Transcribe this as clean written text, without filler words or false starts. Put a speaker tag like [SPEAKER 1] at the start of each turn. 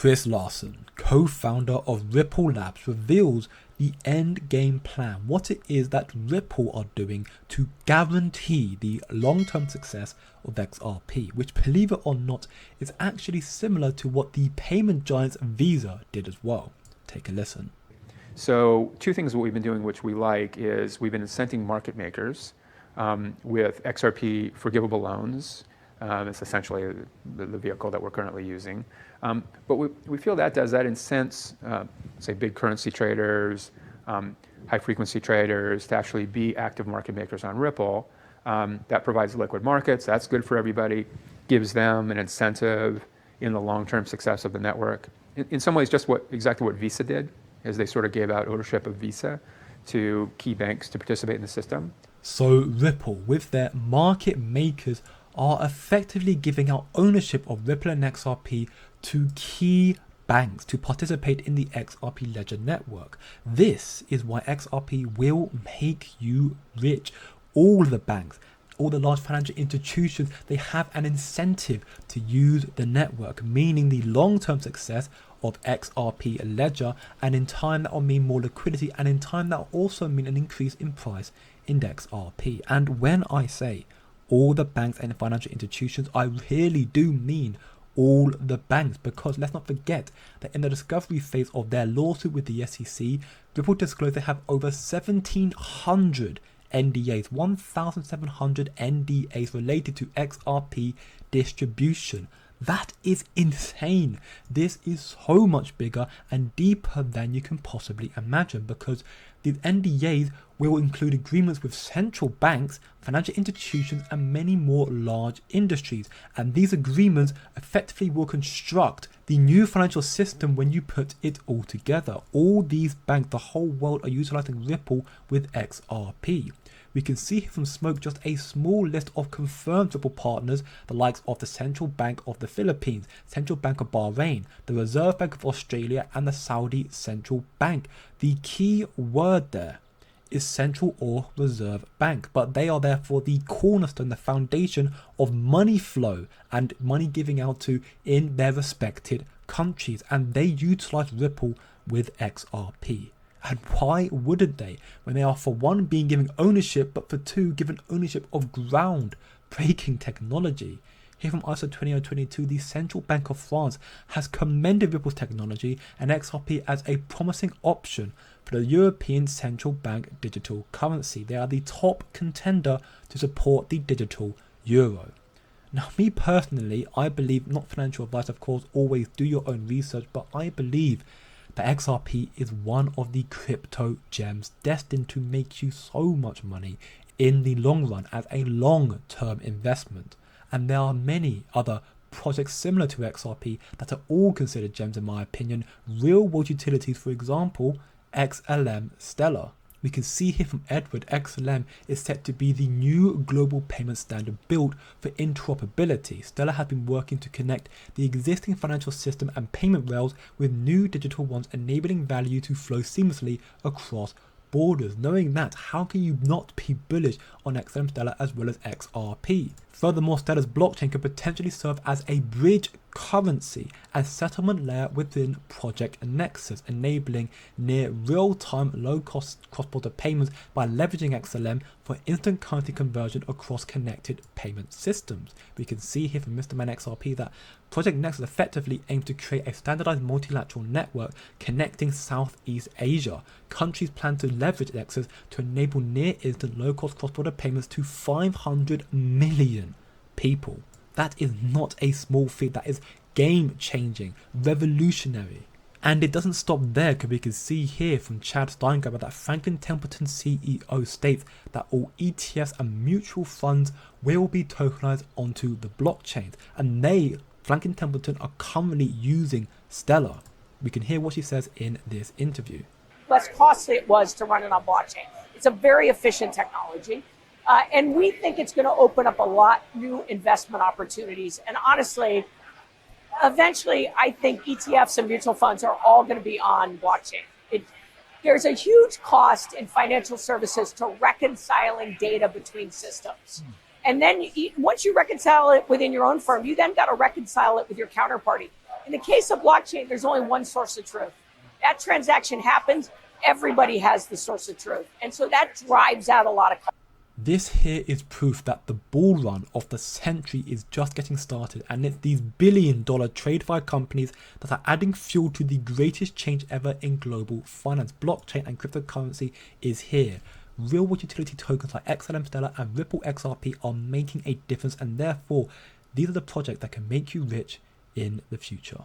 [SPEAKER 1] Chris Larsen, co-founder of Ripple Labs, reveals the Endgame plan, what it is that Ripple are doing to guarantee the long-term success of XRP, which, believe it or not, is actually similar to what the payment giants Visa did as well. Take a listen.
[SPEAKER 2] So two things what we've been doing which we like is we've been incenting market makers with XRP forgivable loans. It's essentially the vehicle that we're currently using. But we feel that incents, say, big currency traders, high frequency traders to actually be active market makers on Ripple. That provides liquid markets. That's good for everybody, gives them an incentive in the long-term success of the network. In some ways, just exactly what Visa did, is they sort of gave out ownership of Visa to key banks to participate in the system.
[SPEAKER 1] So Ripple, with their market makers, are effectively giving out ownership of Ripple and XRP to key banks to participate in the XRP ledger network. This is why XRP will make you rich. All the banks, all the large financial institutions, they have an incentive to use the network, meaning the long-term success of XRP ledger, and in time that will mean more liquidity, and in time that will also mean an increase in price in XRP. And when I say all the banks and financial institutions, I really do mean all the banks, because let's not forget that in the discovery phase of their lawsuit with the SEC, Ripple disclosed they have over 1,700 NDAs, 1,700 NDAs related to XRP distribution. That is insane. This is so much bigger and deeper than you can possibly imagine, because these NDAs will include agreements with central banks, financial institutions, and many more large industries. And these agreements effectively will construct the new financial system when you put it all together. All these banks, the whole world, are utilizing Ripple with XRP. We can see here from Smoke just a small list of confirmed Ripple partners, the likes of the Central Bank of the Philippines, Central Bank of Bahrain, the Reserve Bank of Australia, and the Saudi Central Bank. The key word there is central or reserve bank, but they are therefore the cornerstone, the foundation of money flow and money giving out to in their respected countries, and they utilize Ripple with XRP. And why wouldn't they, when they are, for one, being given ownership, but for two, given ownership of ground-breaking technology? Here from ISO 20022, the Central Bank of France has commended Ripple's technology and XRP as a promising option for the European Central Bank digital currency. They are the top contender to support the digital euro. Now, me personally, I believe, not financial advice, of course, always do your own research, but I believe that XRP is one of the crypto gems destined to make you so much money in the long run as a long-term investment. And there are many other projects similar to XRP that are all considered gems in my opinion. Real-world utilities, for example, XLM Stellar. We can see here from Edward, XLM is set to be the new global payment standard built for interoperability. Stellar has been working to connect the existing financial system and payment rails with new digital ones, enabling value to flow seamlessly across borders. Knowing that, how can you not be bullish on XLM Stellar as well as XRP? Furthermore, Stellar's blockchain could potentially serve as a bridge currency and settlement layer within Project Nexus, enabling near real-time low-cost cross-border payments by leveraging XLM for instant currency conversion across connected payment systems. We can see here from Mr. Man XRP that Project Nexus effectively aims to create a standardized multilateral network connecting Southeast Asia. Countries plan to leverage Nexus to enable near-instant low-cost cross-border payments to 500 million people. That is not a small feat. That is game-changing, revolutionary. And it doesn't stop there, because we can see here from Chad Steingarber that Franklin Templeton CEO states that all ETFs and mutual funds will be tokenized onto the blockchain. And they, Franklin Templeton, are currently using Stellar. We can hear what she says in this interview.
[SPEAKER 3] Less costly it was to run it on blockchain. It's a very efficient technology. And we think it's going to open up a lot new investment opportunities. And honestly, eventually, I think ETFs and mutual funds are all going to be on blockchain. There's a huge cost in financial services to reconciling data between systems. And then once you reconcile it within your own firm, you then got to reconcile it with your counterparty. In the case of blockchain, there's only one source of truth. That transaction happens, everybody has the source of truth. And so that drives out a lot of.
[SPEAKER 1] This here is proof that the bull run of the century is just getting started, and it's these billion-dollar TradeFi companies that are adding fuel to the greatest change ever in global finance. Blockchain and cryptocurrency is here. Real-world utility tokens like XLM Stellar and Ripple XRP are making a difference, and therefore these are the projects that can make you rich in the future.